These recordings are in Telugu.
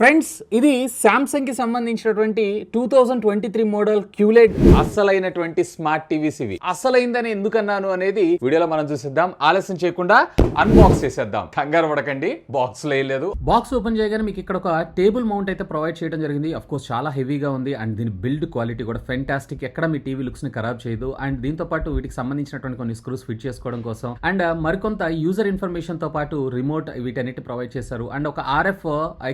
ఫ్రెండ్స్, ఇది సామ్సంగ్ కి సంబంధించినటువంటి 2023 మోడల్ Qled అసలైనటువంటి స్మార్ట్ టీవీస్. ఇవి అసలైందని ఎందుకన్నాను అనేది వీడియోలో మనం చూసేద్దాం. ఆలస్యం చేయకుండా అన్బాక్స్ చేసేద్దాం. కంగారు పడకండి, బాక్స్ లేదు. బాక్స్ ఓపెన్ చేయగానే మీకు ఇక్కడ ఒక టేబుల్ మౌంట్ అయితే ప్రొవైడ్ చేయడం జరిగింది. అఫ్ కోర్స్ చాలా హెవీగా ఉంది అండ్ దీని బిల్డ్ క్వాలిటీ కూడా ఫెంటాస్టిక్. ఎక్కడ మీ టీవీ లుక్స్ ని ఖరాబ్ చేయదు. అండ్ దీంతో పాటు వీటికి సంబంధించినటువంటి కొన్ని స్క్రూస్ ఫిట్ చేసుకోవడం కోసం అండ్ మరికొంత యూజర్ ఇన్ఫర్మేషన్ తో పాటు రిమోట్ వీటన్నిటి ప్రొవైడ్ చేశారు. అండ్ ఒక RF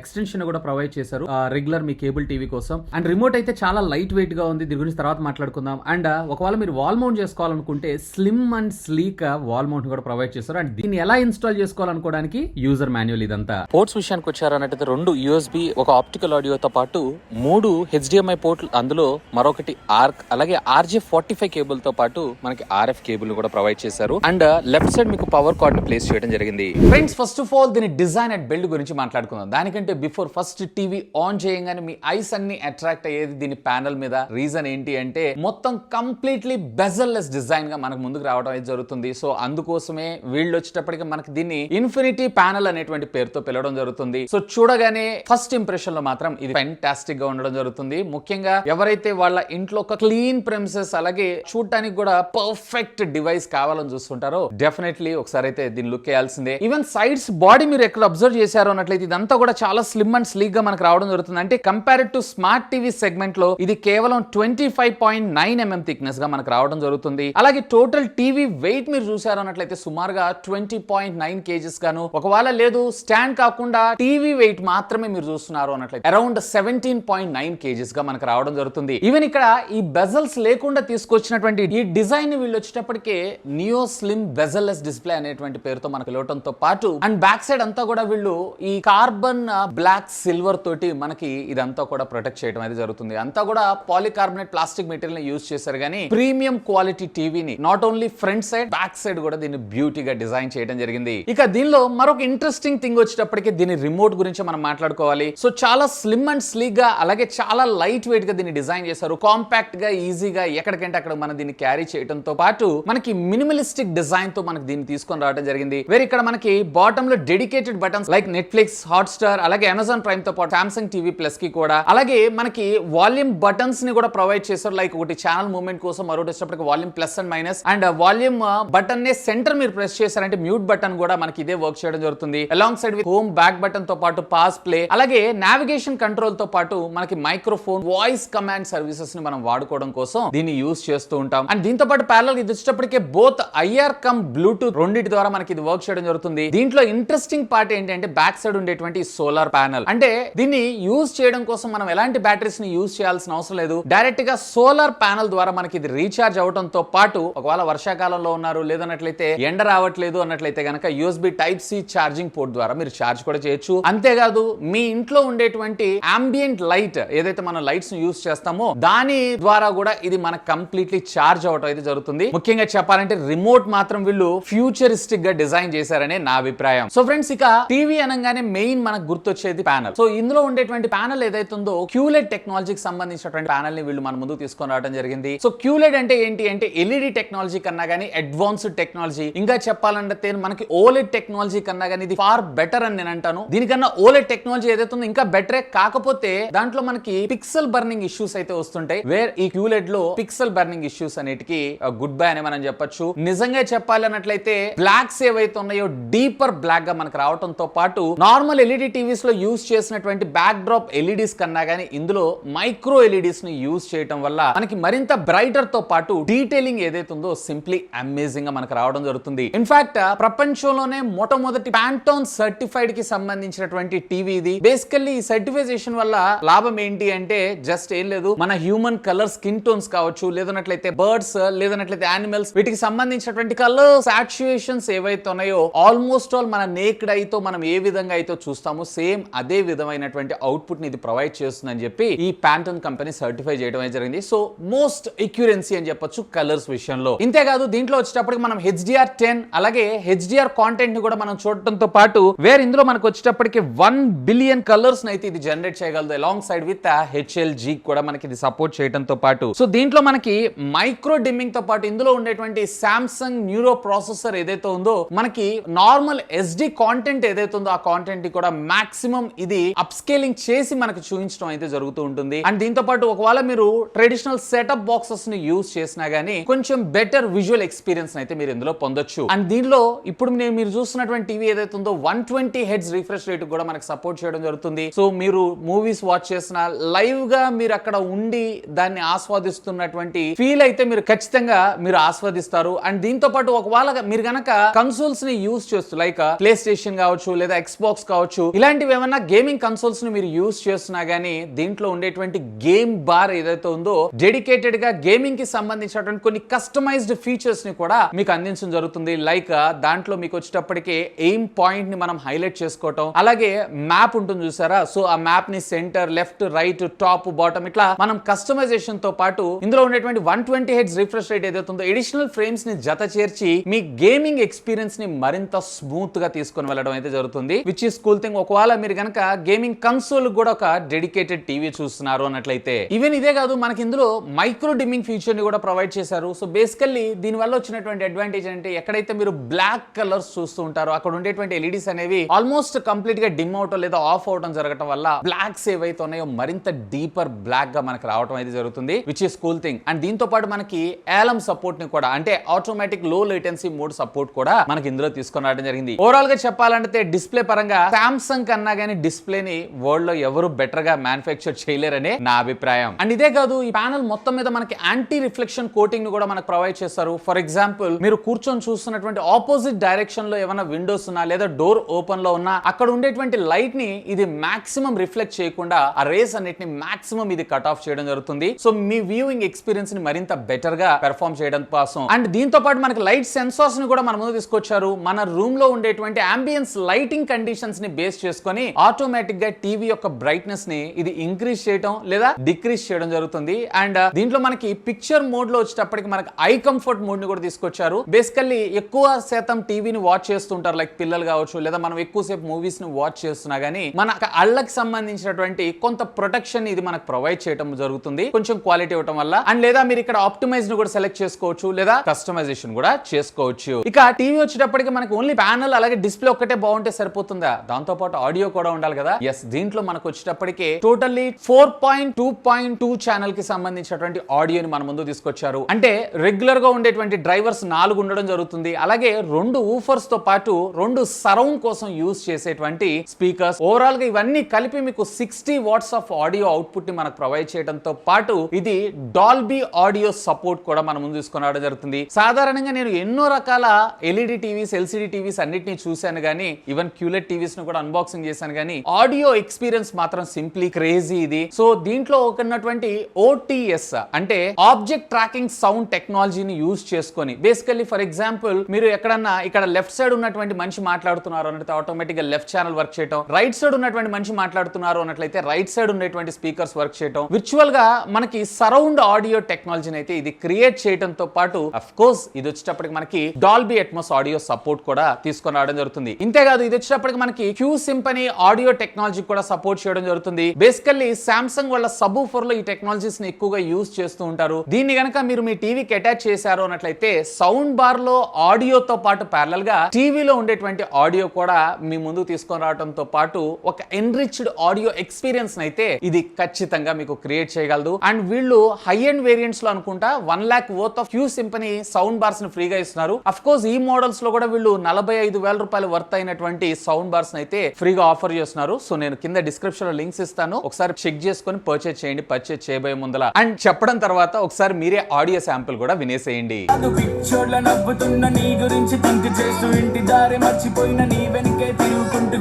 ఎక్స్టెన్షన్ కూడా ప్రొవైడ్ చేశారు రెగ్యులర్ మీ కేబుల్ టీవీ కోసం. అండ్ రిమోట్ అయితే చాలా లైట్ వెయిట్ గా ఉంది. దీని గురించి తర్వాత మాట్లాడుకుందాం. అండ్ ఒకవేళ మీరు వాల్ మౌంట్ చేసుకోవాలనుకుంటే slim and sleek wall mount కూడా ప్రొవైడ్ చేశారు. అండ్ దీన్ని ఎలా ఇన్స్టాల్ చేసుకోవాలనుకోవడానికి యూజర్ మాన్యువల్. ఇదంతా పోర్ట్స్ విషయానికి వచ్చారన్నట్టు 2 USB, ఒక ఆప్టికల్ ఆడియోతో పాటు 3 HDMI పోర్ట్లు, అందులో మరొకటి ఆర్క్, అలాగే RJ45 కేబుల్ తో పాటు మనకి RF కేబుల్ కూడా ప్రొవైడ్ చేశారు. అండ్ లెఫ్ట్ సైడ్ మీకు పవర్ కార్డ్ ని ప్లేస్ చేయడం జరిగింది. ఫ్రెండ్స్, ఫస్ట్ ఆఫ్ ఆల్ దీని డిజైన్ అండ్ బిల్డ్ గురించి మాట్లాడుకుందాం. దానికంటే బిఫోర్ ఫస్ట్ టీవీ ఆన్ చేయగానే మీ ఐస్ అన్ని అట్రాక్ట్ అయ్యేది దీని ప్యానల్ మీద. రీజన్ ఏంటి అంటే మొత్తం కంప్లీట్లీ బెజల్ లెస్ డిజైన్ గా మనకు ముందుకు రావడం అయితే జరుగుతుంది. సో అందుకోసమే వీళ్ళు వచ్చేటప్పటికి మనకి దీన్ని ఇన్ఫినిటీ ప్యానల్ అనేటువంటి పేరుతో పిలవడం జరుగుతుంది. సో చూడగానే ఫస్ట్ ఇంప్రెషన్ లో మాత్రం ఇది ఫెంటాస్టిక్ గా ఉండడం జరుగుతుంది. ముఖ్యంగా ఎవరైతే వాళ్ళ ఇంట్లో ఒక క్లీన్ ప్రెమిసెస్ అలాగే చూడటానికి కూడా పర్ఫెక్ట్ డివైస్ కావాలని చూస్తుంటారో డెఫినెట్లీ ఒకసారి అయితే దీన్ని లుక్ వేయాల్సిందే. ఈవెన్ సైడ్స్ బాడీ మీరు ఎక్కడ అబ్జర్వ్ చేశారో అన్నట్లయితే ఇదంతా కూడా చాలా స్లిమ్ అండ్ స్లీక్ గా మనకు రావడం జరుగుతుంది. అంటే compared to smart TV segment లో ఇది కేవలం 25.9 mm థిక్నెస్ గా మనకు రావడం జరుగుతుంది. అలాగే టోటల్ టీవీ వెయిట్ మీరు చూసారు అన్నట్లయితే సుమారుగా 20.9 kgs గాను, ఒకవేళ లేదు స్టాండ్ కాకుండా టీవీ వెయిట్ మాత్రమే మీరు చూస్తున్నారు అన్నట్లయితే అరౌండ్ 17.9 kgs గా మనకు రావడం జరుగుతుంది. ఈవెన్ ఇక్కడ ఈ బెజల్స్ లేకుండా తీసుకొచ్చినటువంటి ఈ డిజైన్ వీళ్ళు వచ్చేటప్పటికే neo slim bezel less display అనేటువంటి పేరుతో మనకు పిలవడంతో పాటు అండ్ బ్యాక్ సైడ్ అంతా కూడా వీళ్ళు ఈ కార్బన్ బ్లాక్ సిల్వర్ తోటి మనకి ఇదంతా కూడా ప్రొటెక్ట్ చేయడం అయితే జరుగుతుంది. అంతా కూడా పాలికార్బోనేట్ ప్లాస్టిక్ మెటీరియల్ ని యూజ్ చేశారు కానీ ప్రీమియం క్వాలిటీ టీవీని not only front side back side కూడా దీన్ని బ్యూటీగా డిజైన్ చేయడం జరిగింది. ఇక దీనిలో మరొక ఇంట్రెస్టింగ్ థింగ్ వచ్చేటప్పటికి దీని రిమోట్ గురించి మనం మాట్లాడుకోవాలి. సో చాలా స్లిమ్ అండ్ స్లీక్ గా అలాగే చాలా లైట్ వెయిట్ గా దీన్ని డిజైన్ చేశారు. కాంపాక్ట్ గా ఈజీగా ఎక్కడికంటే అక్కడ మనం దీన్ని క్యారీ చేయడంతో పాటు మనకి మినిమలిస్టిక్ డిజైన్ తో మనకి దీన్ని తీసుకొని రావడం జరిగింది. వేరే ఇక్కడ మనకి బాటమ్ లో dedicated buttons like Netflix, Hotstar అలాగే అమెజాన్ ప్రైమ్ తో పాటు సామ్సంగ్ టీవీ ప్లస్ కి కూడా అలాగే మనకి వాల్యూమ్ బటన్స్ ని కూడా ప్రొవైడ్ చేశారు. లైక్ ఒకటి ఛానల్ మూవ్మెంట్ కోసం, మరొకటి వచ్చేటప్పటికి volume plus and minus. And volume button నే సెంటర్ మీరు ప్రెస్ చేశారంటే మ్యూట్ బటన్ కూడా మనకి ఇదే వర్క్ చేయడం జరుగుతుంది. Along side with home back button తో పాటు పాస్ ప్లే అలాగే నావిగేషన్ కంట్రోల్ తో పాటు మనకి మైక్రోఫోన్ వాయిస్ కమాండ్ సర్వీసెస్ ని మనం వాడుకోవడం కోసం దీన్ని యూజ్ చేస్తూ ఉంటాం. అండ్ దీంతో పాటు ప్యారలల్ ఇది వచ్చేటప్పటికే బోత్ IR కమ్ బ్లూటూత్ రెండింటి ద్వారా మనకి ఇది వర్క్ చేయడం జరుగుతుంది. దీంట్లో ఇంట్రెస్టింగ్ పార్ట్ ఏంటంటే బ్యాక్ సైడ్ ఉండేటువంటి సోలార్ ప్యానల్. అంటే దీన్ని యూజ్ చేయడం కోసం మనం ఎలాంటి బ్యాటరీస్ ని యూజ్ చేయాల్సిన అవసరం లేదు. డైరెక్ట్ గా సోలార్ ప్యానల్ ద్వారా మనకి ఇది రీఛార్జ్ అవడంతో పాటు ఒకవేళ వర్షాకాలంలో ఉన్నారు లేదన్నట్లయితే ఎండ రావట్లేదు అన్నట్లయితే గనక USB Type-C ఛార్జింగ్ పోర్ట్ ద్వారా మీరు ఛార్జ్ కూడా చేయొచ్చు. అంతేకాదు మీ ఇంట్లో ఉండేటువంటి అంబియంట్ లైట్ ఏదైతే మనం లైట్స్ ని యూజ్ చేస్తామో దాని ద్వారా కూడా ఇది మనకు కంప్లీట్లీ ఛార్జ్ అవడం అయితే జరుగుతుంది. ముఖ్యంగా చెప్పాలంటే రిమోట్ మాత్రం వీళ్ళు ఫ్యూచరిస్టిక్ గా డిజైన్ చేశారనే నా అభిప్రాయం. సో ఫ్రెండ్స్, ఇక టీవీ అనగానే మెయిన్ మనకు గుర్తొచ్చేది ప్యానల్. సో ఇందులో ఉండేటువంటి ప్యానల్ ఏదైతే ఉందో Qled టెక్నాలజీకి సంబంధించినటువంటి ప్యానల్ ని వీళ్ళు మన ముందు తీసుకొని రావడం జరిగింది. సో Qled అంటే ఏంటి అంటే LED టెక్నాలజీ కన్నా గానీ అడ్వాన్స్డ్ టెక్నాలజీ. ఇంకా చెప్పాలంటే మనకి OLED టెక్నాలజీ కన్నా గానీ ఇది ఫార్ బెటర్ అని నేను అంటాను. దీనికన్నా OLED టెక్నాలజీ ఏదైతే ఉందో ఇంకా బెటరే. కాకపోతే దాంట్లో మనకి పిక్సెల్ బర్నింగ్ ఇష్యూస్ అయితే వస్తుంటాయి. వేర్ ఈ Qled లో పిక్సెల్ బర్నింగ్ ఇష్యూస్ అనేటికి గుడ్ బై అని మనం చెప్పొచ్చు. నిజంగా చెప్పాలన్నట్లయితే బ్లాక్స్ ఏవైతే ఉన్నాయో డీపర్ బ్లాక్ గా మనకు రావడంతో పాటు నార్మల్ LED టీవీస్ లో యూజ్ చేసినటువంటి బ్యాక్ డ్రాప్ LEDs కన్నా గానీ ఇందులో మైక్రో LEDs ని యూజ్ చేయడం వల్ల మనకి మరింత బ్రైటర్ తో పాటు డీటెయిలింగ్ ఏదైతే ఉందో సింప్లీ అమేజింగ్ గా మనకు రావడం జరుగుతుంది. ఇన్ఫాక్ట్ ప్రపంచంలోనే మొట్టమొదటి ప్యాంటోన్ సర్టిఫైడ్ కి సంబంధించినటువంటి టీవీ ఇది. బేసికల్లీ ఈ సర్టిఫికేషన్ వల్ల లాభం ఏంటి అంటే జస్ట్ ఏం లేదు, మన హ్యూమన్ కలర్ స్కిన్ టోన్స్ కావచ్చు, లేదన్నట్లయితే బర్డ్స్, లేదన్నట్లయితే యానిమల్స్, వీటికి సంబంధించినటువంటి కలర్ సాచురేషన్స్ ఏవైతే ఉన్నాయో ఆల్మోస్ట్ ఆల్ మన నేక్డ్ ఐతో మనం ఏ విధంగా అయితే చూస్తామో సేమ్ అదే విధమైనటువంటి అవుట్పుట్ ని ఇది ప్రొవైడ్ చేస్తుందని చెప్పి ఈ ప్యాంటోన్ కంపెనీ సర్టిఫై చేయడం జరిగింది. సో మోస్ట్ ఎక్యురెన్సీ అని చెప్పొచ్చు కలర్స్ విషయంలో. ఇంతేకాదు దీంట్లో వచ్చేటప్పటికి మనం HDR10 అలాగే HDR కాంటెంట్ ని కూడా మనం చూడటంతో పాటు వేరే ఇందులో మనకు వచ్చేటప్పటికి 1 బిలియన్ కలర్స్ అయితే ఇది జనరేట్ చేయగలదు. అలాంగ్ సైడ్ విత్ HLG కూడా మనకి ఇది సపోర్ట్ చేయడంతో పాటు సో దీంట్లో మనకి మైక్రో డిమ్మింగ్ తో పాటు ఇందులో ఉండేటువంటి సామ్సంగ్ న్యూరో ప్రాసెసర్ ఏదైతే ఉందో మనకి నార్మల్ SD కాంటెంట్ ఏదైతే ఉందో ఆ కాంటెంట్ కూడా మాక్సిమం ఇది అనేది అప్ స్కేలింగ్ చేసి మనకు చూపించడం అయితే జరుగుతూ ఉంటుంది. అండ్ దీంతో పాటు ఒకవేళ మీరు ట్రెడిషనల్ సెటప్ బాక్సెస్ ని యూజ్ చేసినా గానీ కొంచెం బెటర్ విజువల్ ఎక్స్పీరియన్స్ అయితే మీరు ఇందులో పొందొచ్చు. అండ్ దీనిలో ఇప్పుడు మీరు చూస్తున్నటువంటి టీవీ ఏదైతే ఉందో 120 హెడ్స్ రిఫ్రెష్ రేట్ కూడా మనకు సపోర్ట్ చేయడం జరుగుతుంది. సో మీరు మూవీస్ వాచ్ చేసిన లైవ్ గా మీరు అక్కడ ఉండి దాన్ని ఆస్వాదిస్తున్నటువంటి ఫీల్ అయితే మీరు ఖచ్చితంగా మీరు ఆస్వాదిస్తారు. అండ్ దీంతో పాటు ఒకవేళ మీరు గనక కన్సోల్స్ ని యూజ్ చేస్తూ లైక్ ప్లే స్టేషన్ కావచ్చు లేదా ఎక్స్బాక్స్ కావచ్చు ఇలాంటివి ఏమన్నా గేమింగ్ కన్సోల్స్ ని మీరు యూజ్ చేస్తున్నా గానీ దీంట్లో ఉండేటువంటి గేమ్ బార్ ఏదైతే ఉందో డెడికేటెడ్ గా గేమింగ్ కి సంబంధించినటువంటి కొన్ని కస్టమైజ్డ్ ఫీచర్స్ ని కూడా మీకు అందించడం జరుగుతుంది. లైక్ దాంట్లో మీకు వచ్చేటప్పటికే ఎయిమ్ పాయింట్ ని మనం హైలైట్ చేసుకోవటం, అలాగే మ్యాప్ ఉంటుంది చూసారా, సో ఆ మ్యాప్ ని centre, left, right, top, bottom ఇట్లా మనం కస్టమైజేషన్ తో పాటు ఇందులో ఉండేటువంటి 120 హెడ్స్ రిఫ్రెష్ రేట్ ఏదైతే ఉందో ఎడిషనల్ ఫ్రేమ్స్ ని జత చేర్చి మీ గేమింగ్ ఎక్స్పీరియన్స్ ని మరింత స్మూత్ గా తీసుకొని వెళ్ళడం అయితే జరుగుతుంది. Which is cool thing. ఒకవేళ మీరు గనక గేమింగ్ కన్సోల్ కూడా ఒక డెడికేటెడ్ టీవీ చూస్తున్నారు అన్నట్లయితే. ఈవెన్ ఇదే కాదు, మనకి ఇందులో మైక్రో డిమ్మింగ్ ఫీచర్ ని కూడా ప్రొవైడ్ చేశారు. సో బేసికల్లీ దీని వల్ల వచ్చినటువంటి అడ్వాంటేజ్ అంటే ఎక్కడైతే మీరు బ్లాక్ కలర్స్ చూస్తూ ఉంటారో అక్కడ ఉండేటువంటి ఎల్ఈడీస్ అనేవి ఆల్మోస్ట్ కంప్లీట్ గా డిమ్ అవటం లేదా ఆఫ్ అవటం జరగడం వల్ల బ్లాక్స్ ఏవైతే ఉన్నాయో మరింత డీపర్ బ్లాక్ గా మనకు రావడం అయితే జరుగుతుంది. Which is cool thing. And దీంతో పాటు మనకి ఏలం సపోర్ట్ ని కూడా అంటే ఆటోమేటిక్ లో లేటెన్సీ మోడ్ సపోర్ట్ కూడా మనకి ఇందులో తీసుకొని రావడం జరిగింది. ఓవరాల్ గా చెప్పాలంటే డిస్ప్లే పరంగా సామ్సంగ్ కన్నా గానీ డిస్ప్లే ని వరల్డ్ లో ఎవరు బెటర్ గా మ్యానుఫ్యాక్చర్ చేయలేరనే నా అభిప్రాయం. అండ్ ఇదే కాదు, ఈ ప్యానల్ మొత్తం మీద మనకి యాంటీ రిఫ్లెక్షన్ కోటింగ్ ని కూడా మనకు ప్రొవైడ్ చేస్తారు. ఫర్ ఎగ్జాంపుల్ మీరు కూర్చొని చూస్తున్నటువంటి ఆపోజిట్ డైరెక్షన్ లో ఏమైనా విండోస్ ఉన్నా లేదా డోర్ ఓపెన్ లో ఉన్నా అక్కడ ఉండేటువంటి లైట్ ని ఇది మాక్సిమం రిఫ్లెక్ట్ చేయకుండా ఆ రేస్ అన్నిటిని మాక్సిమం ఇది కట్ ఆఫ్ చేయడం జరుగుతుంది. సో మీ వ్యూయింగ్ ఎక్స్పీరియన్స్ ని మరింత బెటర్ గా పెర్ఫార్మ్ చేయడం కోసం. అండ్ దీంతో పాటు మనకి లైట్ సెన్సార్స్ ని కూడా మన ముందు తీసుకొచ్చారు. మన రూమ్ లో ఉండేటువంటి అంబియన్స్ లైటింగ్ కండిషన్స్ ని బేస్ చేసుకొని ఆటోమేటిక్ గా టీవీ యొక్క బ్రైట్నెస్ ని ఇది ఇంక్రీజ్ చేయడం లేదా డిక్రీజ్ చేయడం జరుగుతుంది. అండ్ దీంట్లో మనకి పిక్చర్ మోడ్ లో వచ్చేటప్పటికి మనకి ఐ కంఫర్ట్ మోడ్ ని కూడా తీసుకొచ్చారు. బేసికల్లీ ఎక్కువ శాతం టీవీని వాచ్ చేస్తుంటారు, లైక్ పిల్లలు కావచ్చు లేదా మనం ఎక్కువసేపు మూవీస్ ని వాచ్ చేస్తున్నా గానీ మన కళ్ళకి సంబంధించినటువంటి కొంత ప్రొటెక్షన్ ఇది మనకు ప్రొవైడ్ చేయడం జరుగుతుంది కొంచెం క్వాలిటీ ఇవ్వడం వల్ల. అండ్ లేదా మీరు ఇక్కడ ఆప్టిమైజ్ ని కూడా సెలెక్ట్ చేసుకోవచ్చు లేదా కస్టమైజేషన్ కూడా చేసుకోవచ్చు. ఇక టీవీ వచ్చేటప్పటికి మనకి ఓన్లీ ప్యానల్ అలాగే డిస్ప్లే ఒక్కటే బాగుంటే సరిపోతుందా, దాంతో పాటు ఆడియో కూడా ఉండాలి కదా. ఎస్, దీంట్లో మనకు వచ్చేటప్పటికి టోటల్లీ 4.2.2 ఛానల్ కి సంబంధించినటువంటి ఆడియోని మన ముందు తీసుకొచ్చారు. అంటే రెగ్యులర్ గా ఉండేటువంటి డ్రైవర్స్ 4 ఉండడం జరుగుతుంది. అలాగే 2 ఊఫర్స్ తో పాటు 2 సరౌండ్ కోసం యూజ్ చేసేటువంటి స్పీకర్స్. ఓవరాల్ గా ఇవన్నీ కలిపి మీకు 60 వాట్స్ ఆఫ్ ఆడియో అవుట్పుట్ ని మనకు ప్రొవైడ్ చేయడంతో పాటు ఇది డాల్బీ ఆడియో సపోర్ట్ కూడా మన ముందు తీసుకొని రావడం జరుగుతుంది. సాధారణంగా నేను ఎన్నో రకాల ఎల్ఈడి టీవీస్, ఎల్సిడి టీవీస్ అన్నిటిని చూశాను గానీ ఈవెన్ క్యూలెడ్ టీవీస్ ను కూడా అన్బాక్సింగ్ చేశాను గానీ ఆడియో ఎక్స్పీరియన్స్ మాత్రం సింప్లీ క్రేజీ ఇది. సో దీంట్లో ఉన్నటువంటి ఓటీఎస్ అంటే ఆబ్జెక్ట్ ట్రాకింగ్ సౌండ్ టెక్నాలజీని యూజ్ చేసుకొని బేసికల్లీ ఫర్ ఎగ్జాంపుల్ మీరు ఎక్కడన్నా ఇక్కడ లెఫ్ట్ సైడ్ ఉన్నటువంటి మనిషి మాట్లాడుతున్నారు అన్నట్లయితే ఆటోమేటిక్ గా లెఫ్ట్ ఛానల్ వర్క్ చేయడం, రైట్ సైడ్ ఉన్నటువంటి మనిషి మాట్లాడుతున్నారు అన్నట్లయితే రైట్ సైడ్ ఉండేటువంటి స్పీకర్స్ వర్క్ చేయడం, విర్చువల్ గా మనకి సరౌండ్ ఆడియో టెక్నాలజీని అయితే ఇది క్రియేట్ చేయడంతో పాటు అఫ్ కోర్స్ ఇది వచ్చేటప్పటికి మనకి డాల్బీ అట్మాస్ ఆడియో సపోర్ట్ కూడా తీసుకొని రావడం జరుగుతుంది. ఇంతేకాదు ఇది వచ్చేటప్పటికి మనకి క్యూ సింఫనీ ఆడియో టెక్నాలజీ కూడా సపోర్ట్ చేయడం జరుగుతుంది. బేసికల్లీ సామ్సంగ్ వాళ్ళ సబూఫర్ లో ఈ టెక్నాలజీస్ ని ఎక్కువగా యూజ్ చేస్తూ ఉంటారు. దీన్ని గనక మీరు మీ టీవీకి అటాచ్ చేశారు అన్నట్లయితే సౌండ్ బార్ లో ఆడియోతో పాటు ప్యారలల్ గా టీవీలో ఉండేటువంటి ఆడియో కూడా మీ ముందు తీసుకొని రావడంతో పాటు ఒక ఎన్రిచ్డ్ ఆడియో ఎక్స్పీరియన్స్ అయితే ఇది ఖచ్చితంగా మీకు క్రియేట్ చేయగలదు. అండ్ వీళ్ళు హై ఎండ్ వేరియంట్స్ లో అనుకుంటా 1 lakh worth of Q symphony sound bars ని ఫ్రీగా ఇస్తున్నారు. అఫ్ కోర్స్ ఈ మోడల్స్ లో కూడా వీళ్ళు 45,000 రూపాయలు వర్త్ అయినటువంటి సౌండ్ బార్స్ అయితే ఫ్రీగా ఆఫర్ చేస్తున్నారు. సో నేను కింద డిస్క్రిప్షన్ లో లింక్స్ ఇస్తాను, ఒకసారి చెక్ చేసుకొని పర్చేజ్ చేయండి పర్చేజ్ చేయబోయే ముందల. అండ్ చెప్పడం తర్వాత ఒకసారి మీరే ఆడియో శాంపుల్ కూడా వినేసేయండి.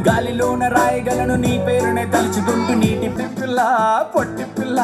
గాలిలోన రాయగలను నీ పేరునే తలుచుకుంటూ నీటి పిల్ల పొట్టి పిల్ల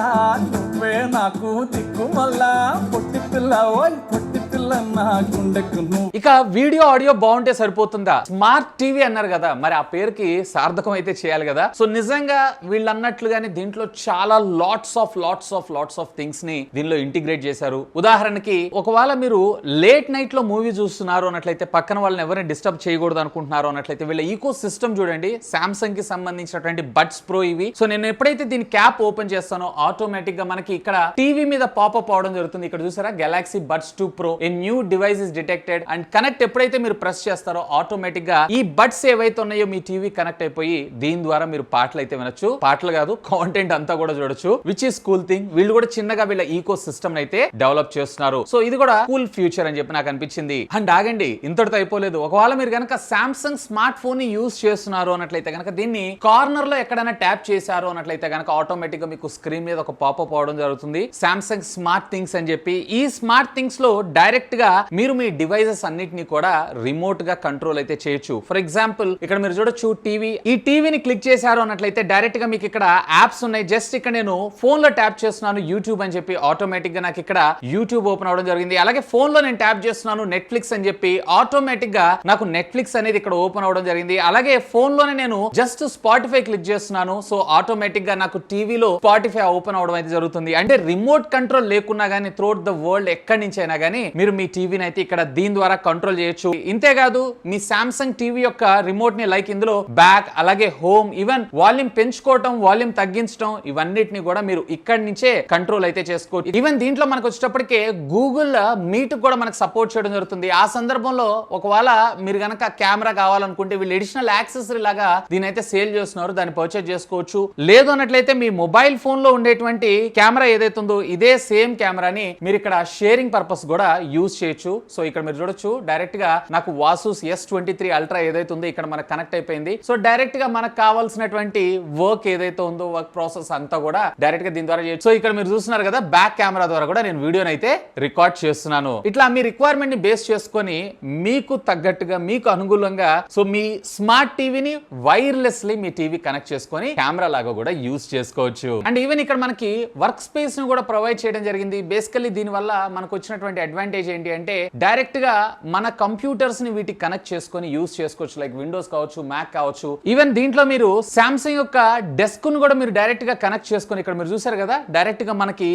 నువ్వే నాకు దిక్కు మళ్ళా పొట్టి పిల్ల ఓయ్ పొట్టి పిల్ల నా గుండెకు. ఇక వీడియో ఆడియో బాగుంటే సరిపోతుందా? స్మార్ట్ టీవీ అన్నారు కదా, మరి ఆ పేరుకి సార్థకం అయితే చేయాలి కదా. సో నిజంగా వీళ్ళు అన్నట్లుగానే దీంట్లో చాలా లాట్స్ ఆఫ్ థింగ్స్ ని దీనిలో ఇంటిగ్రేట్ చేశారు. ఉదాహరణకి ఒకవేళ మీరు లేట్ నైట్ లో మూవీ చూస్తున్నారు అన్నట్లయితే పక్కన వాళ్ళని ఎవరిని డిస్టర్బ్ చేయకూడదు అనుకుంటున్నారు అన్నట్లయితే వీళ్ళ ఈకో సిస్టమ్ చూడండి. సామ్సంగ్ కి సంబంధించినటువంటి బడ్స్ ప్రో ఇవి. సో నేను ఎప్పుడైతే దీని క్యాప్ ఓపెన్ చేస్తానో ఆటోమేటిక్ గా మనకి ఇక్కడ టీవీ మీద పాపప్ అవడం జరుగుతుంది. ఇక్కడ చూసారా Galaxy buds 2 pro a new device is detected and connect ఎప్పుడైతే మీరు ప్రెస్ చేస్తారో ఆటోమేటిక్ గా ఈ బడ్స్ ఏవైతే ఉన్నాయో మీ టీవీ కనెక్ట్ అయిపోయి దీని ద్వారా మీరు పాటలు అయితే వినొచ్చు. పాటలు కాదు, కాంటెంట్ అంతా కూడా చూడొచ్చు, విచ్ ఈస్ కూల్ థింగ్. వీళ్ళు కూడా చిన్నగా వీళ్ళ ఈకో సిస్టమ్ అయితే డెవలప్ చేస్తున్నారు. సో ఇది కూడా కూల్ ఫ్యూచర్ అని చెప్పి నాకు అనిపించింది. అండ్ ఆగండి, ఇంతటితో అయిపోలేదు. ఒకవేళ మీరు కనుక సామ్సంగ్ స్మార్ట్ ఫోన్ ని యూజ్ చేస్తున్నారు అన్నట్లయితే కనుక దీన్ని కార్నర్ లో ఎక్కడైనా ట్యాప్ చేశారు అన్నట్లయితే కనుక ఆటోమేటిక్ గా మీకు స్క్రీన్ మీద ఒక పాపప్ అవడం జరుగుతుంది, సామ్సంగ్ స్మార్ట్ థింగ్స్ అని చెప్పి. ఈ స్మార్ట్ థింగ్స్ లో డైరెక్ట్ గా మీరు మీ డివైసెస్ అన్నిటిని కూడా రిమోట్ గా కంట్రోల్ అయితే చేయొచ్చు. ఫర్ ఎగ్జాంపుల్ ఇక్కడ మీరు చూడొచ్చు టీవీ. ఈ టీవీని క్లిక్ చేశారు అన్నట్లయితే డైరెక్ట్ గా మీకు ఇక్కడ యాప్స్ ఉన్నాయి. జస్ట్ ఇక్కడ నేను ఫోన్ లో ట్యాప్ చేస్తున్నాను యూట్యూబ్ అని చెప్పి ఆటోమేటిక్ గా నాకు ఇక్కడ యూట్యూబ్ ఓపెన్ అవడం జరిగింది. అలాగే ఫోన్ లో నేను ట్యాప్ చేస్తున్నాను నెట్ఫ్లిక్స్ అని చెప్పి ఆటోమేటిక్ గా నాకు నెట్ఫ్లిక్స్ అనేది ఇక్కడ ఓపెన్ అవడం జరిగింది. అలాగే ఫోన్ లోనే నేను జస్ట్ స్పాటిఫై క్లిక్ చేస్తున్నాను. సో ఆటోమేటిక్ గా నాకు టీవీలో స్పాటిఫై ఓపెన్ అవడం అయితే జరుగుతుంది. అంటే రిమోట్ కంట్రోల్ లేకున్నా గానీ త్రూఅవుట్ ద వరల్డ్ ఎక్కడి నుంచి అయినా గానీ మీరు మీ టీవీని అయితే ఇక్కడ దీని ద్వారా కంట్రోల్ చేయొచ్చు. ఇంతేకాదు మీ సామ్సంగ్ టీవీ యొక్క రిమోట్ ని లైక్ ఇందులో బ్యాక్, అలాగే హోమ్, ఈవెన్ వాల్యూమ్ పెంచుకోవటం, వాల్యూమ్ తగ్గించడం, ఇవన్నిటిని కూడా మీరు ఇక్కడి నుంచే కంట్రోల్ అయితే చేసుకోవచ్చు. ఈవెన్ దీంట్లో మనకు వచ్చేటప్పటికే గూగుల్ మీట్ కూడా మనకు సపోర్ట్ చేయడం జరుగుతుంది. ఆ సందర్భంలో ఒకవేళ మీరు గనక కెమెరా కావాలనుకుంటే వీళ్ళు ఎడిషనల్ యాక్సెసరీ లాగా దీని అయితే సేల్ చేస్తున్నారు, దాన్ని పర్చేజ్ చేసుకోవచ్చు. లేదు అన్నట్లయితే మీ మొబైల్ ఫోన్ లో ఉండేటువంటి కెమెరా ఏదైతే ఉందో ఇదే సేమ్ కెమెరాని మీరు ఇక్కడ షేరింగ్ పర్పస్ కూడా యూజ్ చేయొచ్చు. సో ఇక్కడ మీరు చూడొచ్చు డైరెక్ట్ గా నాకు వాసూస్ S23 అల్ట్రా ఏదైతే ఉందో ఇక్కడ మనకు కనెక్ట్ అయిపోయింది. సో డైరెక్ట్ గా మనకు కావాల్సినటువంటి వర్క్ ఏదైతే ఉందో వర్క్ ప్రాసెస్ అంతా కూడా డైరెక్ట్ గా దీని ద్వారా చేయొచ్చు. సో ఇక్కడ మీరు చూస్తున్నారు కదా బ్యాక్ కెమెరా ద్వారా కూడా నేను వీడియోని అయితే రికార్డ్ చేస్తున్నాను. ఇట్లా మీ రిక్వైర్మెంట్ ని బేస్ చేసుకొని మీకు తగ్గట్టుగా మీకు అనుకూలంగా సో మీ స్మార్ట్ టీవీని వైర్లెస్లీ మీ టీవీ కనెక్ట్ చేసుకొని కెమెరా లాగా కూడా యూజ్ చేసుకోవచ్చు. అండ్ ఈవెన్ ఇక్కడ మనకి వర్క్ స్పేస్ ని కూడా ప్రొవైడ్ చేయడం జరిగింది. బేసికల్లీ దీని వల్ల మనకు వచ్చినటువంటి అడ్వాంటేజ్ ఏంటి అంటే డైరెక్ట్ గా మన కంప్యూటర్స్ ని వీటికి కనెక్ట్ చేసుకొని యూజ్ చేసుకోవచ్చు. లైక్ విండోస్ కావచ్చు, మ్యాక్ కావచ్చు. ఈవెన్ దీంట్లో మీరు సామ్సంగ్ యొక్క డెస్క్ ను కూడా మీరు డైరెక్ట్ గా కనెక్ట్ చేసుకొని ఇక్కడ మీరు చూసారు కదా డైరెక్ట్ గా మనకి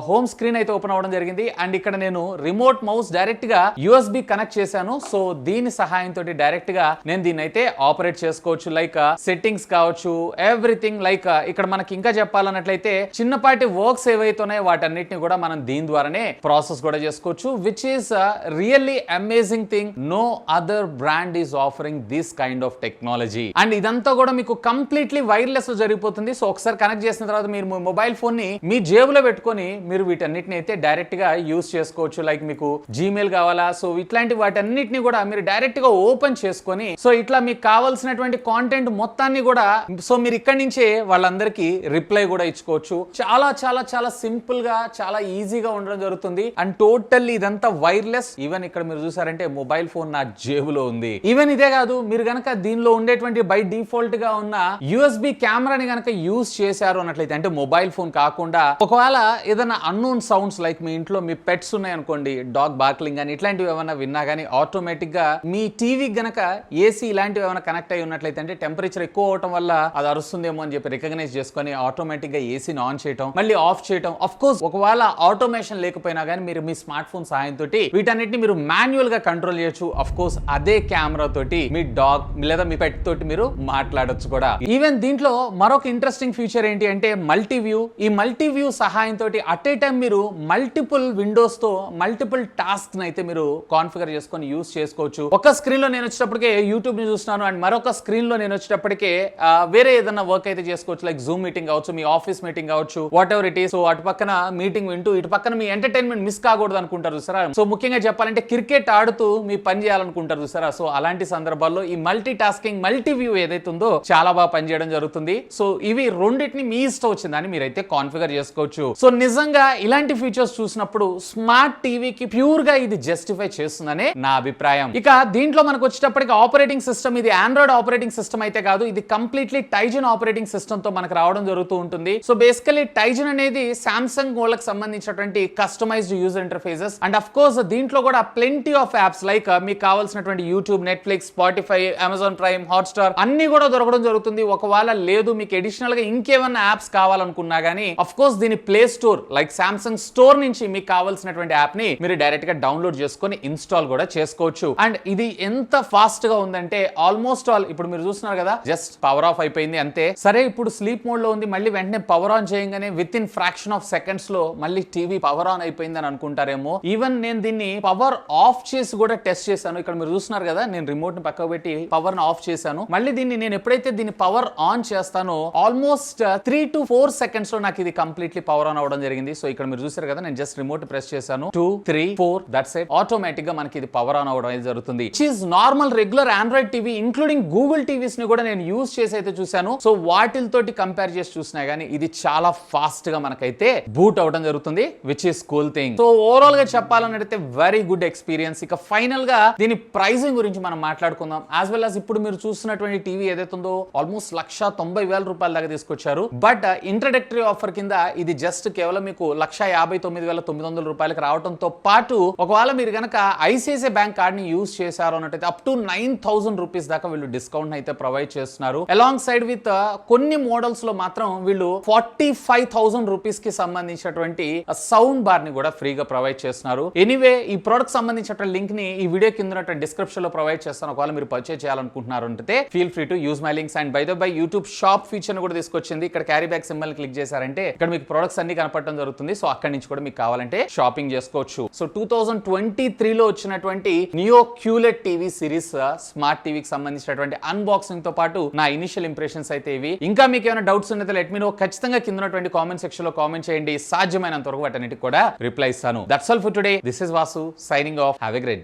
హోమ్ స్క్రీన్ అయితే ఓపెన్ అవ్వడం జరిగింది. అండ్ ఇక్కడ నేను రిమోట్ మౌస్ డైరెక్ట్ గా USB కనెక్ట్ చేశాను. సో దీని సహాయంతో డైరెక్ట్ గా నేను దీన్ని అయితే ఆపరేట్ చేసుకోవచ్చు. లైక్ సెట్టింగ్స్ కావచ్చు, ఎవ్రీథింగ్. లైక్ ఇక్కడ మనకి ఇంకా చెప్పాలన్నట్లయితే చిన్నపాటి వర్క్స్ ఏవైతే ఉన్నాయో వాటన్నిటిని కూడా మనం దీని ద్వారానే ప్రాసెస్ కూడా చేసుకోవచ్చు, which is really amazing thing. No other brand is offering this kind of technology. And ఇదంతా కూడా మీకు కంప్లీట్లీ వైర్లెస్ లో జరిగిపోతుంది. సో ఒకసారి కనెక్ట్ చేసిన తర్వాత మీరు మొబైల్ ఫోన్ ని మీ జేబులో పెట్టుకొని మీరు వీటన్నిటిని అయితే డైరెక్ట్ గా యూజ్ చేసుకోవచ్చు. లైక్ మీకు జీమెయిల్ కావాలా, సో ఇట్లాంటి వాటన్నిటిని కూడా మీరు డైరెక్ట్ గా ఓపెన్ చేసుకొని సో ఇట్లా మీకు కావాల్సినటువంటి కాంటెంట్ మొత్తాన్ని కూడా సో మీరు ఇక్కడి నుంచే వాళ్ళందరికీ రిప్లై కూడా ఇచ్చుకోవచ్చు. చాలా చాలా చాలా సింపుల్ గా చాలా ఈజీగా ఉండడం జరుగుతుంది. అండ్ టోటల్లీ ఇదంతా వైర్లెస్. ఈవెన్ ఇక్కడ మీరు చూసారంటే మొబైల్ ఫోన్ నా జేబులో ఉంది. ఈవెన్ ఇదే కాదు, మీరు గనక దీనిలో ఉండేటువంటి బై డిఫాల్ట్ గా ఉన్న USB కెమెరాని గనక యూజ్ చేశారు అన్నట్లయితే అంటే మొబైల్ ఫోన్ కాకుండా ఒకవేళ ఏదైనా అన్నోన్ సౌండ్స్ లైక్ మీ ఇంట్లో మీ పెట్స్ ఉన్నాయి అనుకోండి, డాగ్ బార్క్లింగ్ అని ఇట్లాంటివి ఏమైనా విన్నా కానీ ఆటోమేటిక్ గా మీ టీవీ గనక ఏసీ ఇలాంటివి ఏమైనా కనెక్ట్ అయి ఉన్నట్లయితే అంటే టెంపరేచర్ ఎక్కువ అవడం వల్ల అది అరుస్తుందేమో అని చెప్పి రికగ్నైజ్ చేసుకొని ఆటోమేటిక్ గా ఏసీని ఆన్ చేయడం మళ్ళీ ఆఫ్ చేయడం. ఆఫ్ కోర్స్ ఒకవేళ ఆటోమేషన్ లేకపోయినా కానీ మీరు మీ స్మార్ట్ ఫోన్ సహాయంతో వీటన్నిటిని మీరు మాన్యువల్ గా కంట్రోల్ చేయొచ్చు. ఆఫ్ కోర్స్ అదే కెమెరా తోటి మీ డాగ్ లేదా మీ పెట్ తోటి మీరు మాట్లాడొచ్చు కూడా. ఈవెన్ దీంట్లో మరొక ఇంట్రెస్టింగ్ ఫీచర్ ఏంటి అంటే మల్టీ వ్యూ. ఈ మల్టీ వ్యూ సహాయంతో అట్ ఏ టైం మీరు మల్టిపుల్ విండోస్ తో మల్టిపుల్ టాస్క్ అయితే మీరు కాన్ఫిగర్ చేసుకొని యూజ్ చేసుకోవచ్చు. ఒక స్క్రీన్ లో నేను వచ్చేటప్పటికే యూట్యూబ్ ని చూస్తున్నాను అండ్ మరొక స్క్రీన్ లో నేను వచ్చేటప్పటికే వేరే ఏదైనా వర్క్ అయితే చేసుకోవచ్చు. లైక్ జూమ్ మీటింగ్ కావచ్చు, మీ ఆఫీస్ మీటింగ్ కావచ్చు, what ever it is. So అటు పక్కన మీటింగ్ వింటూ ఇటు పక్కన మీ ఎంటర్టైన్మెంట్ మిస్ కాకూడదు అనుకుంటారు చూసారా. సో ముఖ్యంగా చెప్పాలంటే క్రికెట్ ఆడుతూ మీ పని చేయాలనుకుంటారు చూసారా. సో అలాంటి సందర్భాల్లో ఈ మల్టీ టాస్కింగ్ మల్టీ వ్యూ ఏదైతే ఉందో చాలా బాగా పనిచేయడం జరుగుతుంది. సో ఇవి రెండింటిని మీ ఇష్టం వచ్చిందని మీరైతే కాన్ఫిగర్ చేసుకోవచ్చు. సో నిజంగా ఇలాంటి ఫీచర్స్ చూసినప్పుడు స్మార్ట్ టీవీకి ప్యూర్ గా ఇది జస్టిఫై చేస్తుందనే నా అభిప్రాయం. ఇక దీంట్లో మనకు వచ్చేటప్పటికి ఆపరేటింగ్ సిస్టమ్ ఇది ఆండ్రాయిడ్ ఆపరేటింగ్ సిస్టమ్ అయితే కాదు, ఇది కంప్లీట్లీ టైజన్ ఆపరేటింగ్ సిస్టమ్ తో మనకు రావడం జరుగుతూ ఉంటుంది. సో బేసికలీ టైజన్ అనేది సామ్సంగ్ వాళ్ళకి సంబంధించినటువంటి customized user interfaces and of course దీంట్లో కూడా ప్లెంటీ ఆఫ్ యాప్స్ లైక్ మీకు కావాల్సినటువంటి YouTube, Netflix, Spotify, Amazon Prime, Hotstar అన్ని కూడా దొరకడం జరుగుతుంది. ఒకవేళ లేదు మీకు అడిషనల్ గా ఇంకేమన్నా యాప్స్ కావాలనుకున్నా గానీ అఫ్ కోర్స్ దీని play store like Samsung store నుంచి మీకు కావాల్సినటువంటి యాప్ ని మీరు డైరెక్ట్ గా డౌన్లోడ్ చేసుకొని ఇన్స్టాల్ కూడా చేసుకోవచ్చు. అండ్ ఇది ఎంత ఫాస్ట్ గా ఉందంటే ఆల్మోస్ట్ ఆల్ ఇప్పుడు మీరు చూస్తున్నారు కదా జస్ట్ పవర్ ఆఫ్ అయిపోయింది అంతే. సరే ఇప్పుడు స్లీప్ మోడ్ లో ఉంది, మళ్ళీ వెంటనే పవర్ ఆన్ చేయగానే with in fraction of seconds లో మళ్ళీ టీవీ పవర్ ఆన్ అయిపోయింది అని అనుకుంటారేమో. ఈవెన్ నేను దీన్ని పవర్ ఆఫ్ చేసి కూడా టెస్ట్ చేశాను. ఇక్కడ మీరు చూస్తున్నారు కదా, నేను రిమోట్ ని పక్కకు పెట్టి పవర్ ని ఆఫ్ చేశాను. మళ్ళీ దీన్ని నేను ఎప్పుడైతే దీన్ని పవర్ ఆన్ చేస్తానో ఆల్మోస్ట్ 3 to 4 సెకండ్స్ లో నాకు ఇది కంప్లీట్లీ పవర్ ఆన్ అవడం జరిగింది. సో ఇక్కడ మీరు చూసారు కదా, నేను జస్ట్ రిమోట్ ప్రెస్ చేశాను, 2 3 4 దట్స్ ఇట్. ఆటోమేటిక్ గా మనకి ఇది పవర్ ఆన్ అవడం అనేది జరుగుతుంది. Which is normal regular Android TV including Google TVs ని కూడా నేను యూజ్ చేసి అయితే చూశాను. సో వాటితోటి కంపేర్ చేసి చూసినా గానీ ఇది చాలా ఫాస్ట్ గా మనకైతే బూట్ అవడం జరుగుతుంది, which is cool thing. So overall గా చెప్పాలని అయితే వెరీ గుడ్ ఎక్స్పీరియన్స్. ఇక ఫైనల్ గా దీని ప్రైసింగ్ గురించి మనం మాట్లాడుకుందాం. యాజ్ వెల్ as ఇప్పుడు మీరు చూస్తున్నటువంటి టీవీ ఏదైతే ఉందో ఆల్మోస్ట్ 1,90,000 దాకా తీసుకొచ్చారు. బట్ ఇంట్రడక్టరీ ఆఫర్ కింద ఇది జస్ట్ కేవలం మీకు 1,59,900 రావడంతో పాటు ఒకవేళ మీరు గనక ఐసిఐసిఐ బ్యాంక్ కార్డ్ ని యూజ్ చేశారు అన్నట్టయితే అప్ టు 9,000 రూపీస్ దాకా వీళ్ళు డిస్కౌంట్ అయితే ప్రొవైడ్ చేస్తున్నారు. అలాంగ్ సైడ్ విత్ కొన్ని మోడల్స్ లో మాత్రం వీళ్ళు 45,000 రూపీస్ కి సంబంధించినటువంటి సౌండ్ బార్ ని కూడా ఫ్రీగా ప్రొవైడ్ చేస్తున్నారు. ఎనీవే ఈ ప్రోడక్ట్ సంబంధించిన లింక్ ని ఈ వీడియో కింద డిస్క్రిప్షన్ లో ప్రొవైడ్ చేస్తాను. ఒకవేళ మీరు పర్చేజ్ చేయాలనుకుంటున్నారు అంటే feel free to use my links. And by the by YouTube shop feature ని కూడా తీసుకొచ్చింది. ఇక్కడ క్యారీ బ్యాగ్ సింబల్ క్లిక్ చేశారంటే ఇక్కడ మీకు ప్రొడక్ట్స్ అన్ని కనపడడం జరుగుతుంది. సో అక్కడి నుంచి కూడా మీకు కావాలంటే షాపింగ్ చేసుకోవచ్చు. సో 2023 లో వచ్చినటువంటి నియో క్యూలెడ్ టీవీ సిరీస్ స్మార్ట్ టీవీకి సంబంధించినటువంటి అన్బాక్సింగ్ తో పాటు నా ఇనిషియల్ ఇంప్రెషన్స్ అయితే ఇవి. ఇంకా మీకు ఏమైనా డౌట్స్ ఉన్నట్లయితే లెట్ మీ నో. ఖచ్చితంగా కింద ఉన్నటువంటి కామెంట్ సెక్షన్ లో కామెంట్ చేయండి. సాధ్యమైనంత వరకు వాటన్నిటికి కూడా రిప్లై ఇస్తాను. That's all for today. This is Vasu signing off. Have a great day.